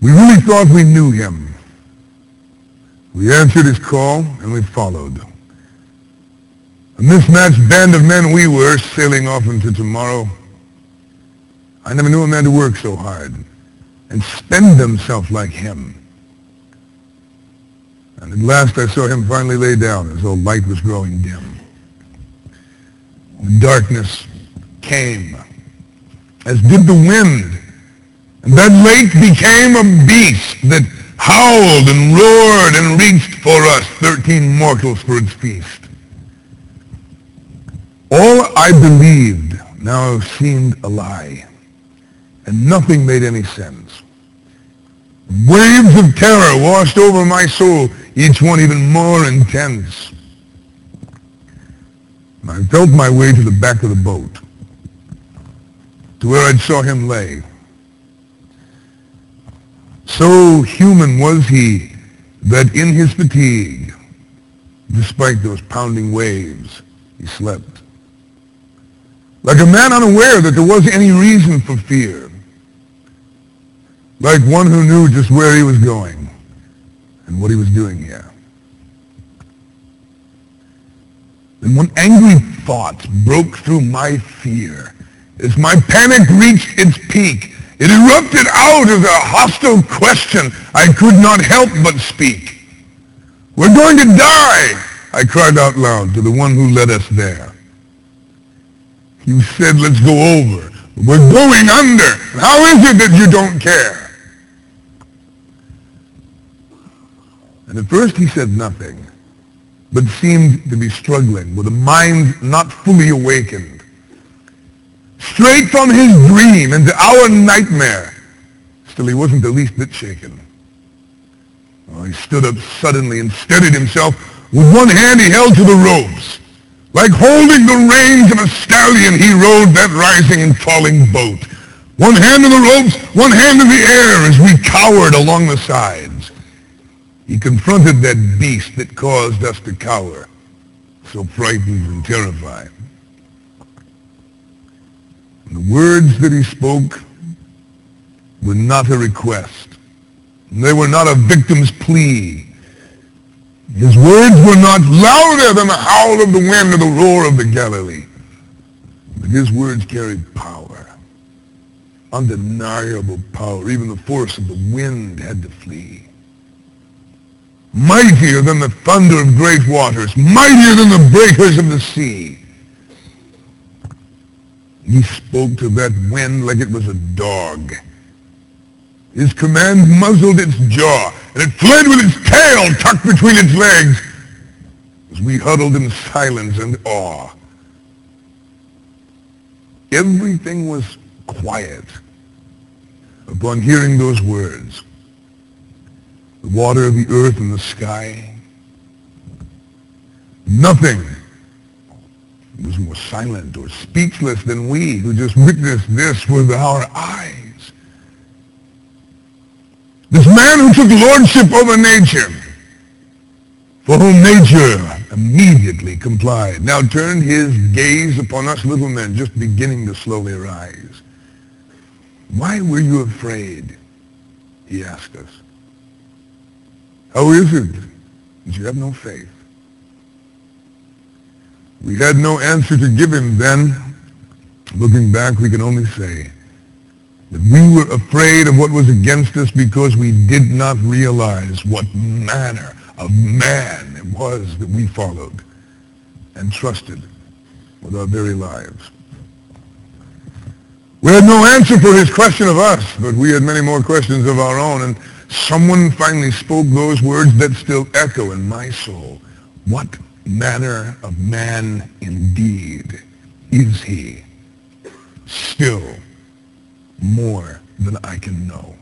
We really thought we knew him. We answered his call and we followed. A mismatched band of men we were, sailing off into tomorrow. I never knew a man to work so hard and spend himself like him. And at last I saw him finally lay down as though light was growing dim. The darkness came, as did the wind, and that lake became a beast that howled and roared and reached for us, 13 mortals, for its feast. All I believed now seemed a lie, and nothing made any sense. Waves of terror washed over my soul, each one even more intense. And I felt my way to the back of the boat, to where I saw him lay. So human was he that in his fatigue, despite those pounding waves, he slept. Like a man unaware that there was any reason for fear. Like one who knew just where he was going and what he was doing here. Then one angry thought broke through my fear. As my panic reached its peak, it erupted out as a hostile question I could not help but speak. "We're going to die," I cried out loud to the one who led us there. "You said let's go over. We're going under. How is it that you don't care?" And at first he said nothing, but seemed to be struggling with a mind not fully awakened. Straight from his dream into our nightmare. Still, he wasn't the least bit shaken. Oh, he stood up suddenly and steadied himself. With one hand he held to the ropes. Like holding the reins of a stallion, he rode that rising and falling boat. One hand on the ropes, one hand in the air as we cowered along the sides. He confronted that beast that caused us to cower, so frightened and terrified. And the words that he spoke were not a request. They were not a victim's plea. His words were not louder than the howl of the wind or the roar of the Galilee. But his words carried power, undeniable power. Even the force of the wind had to flee. Mightier than the thunder of great waters, mightier than the breakers of the sea. He spoke to that wind like it was a dog. His command muzzled its jaw, and it fled with its tail tucked between its legs as we huddled in silence and awe. Everything was quiet upon hearing those words. The water, the earth, and the sky. Nothing was more silent or speechless than we who just witnessed this with our eyes. This man who took lordship over nature, for whom nature immediately complied, now turned his gaze upon us little men just beginning to slowly rise. "Why were you afraid?" he asked us. "How is it that you have no faith?" We had no answer to give him then. Looking back, we can only say that we were afraid of what was against us because we did not realize what manner of man it was that we followed and trusted with our very lives. We had no answer for his question of us, but we had many more questions of our own, and someone finally spoke those words that still echo in my soul. What manner of man indeed is he? Still more than I can know.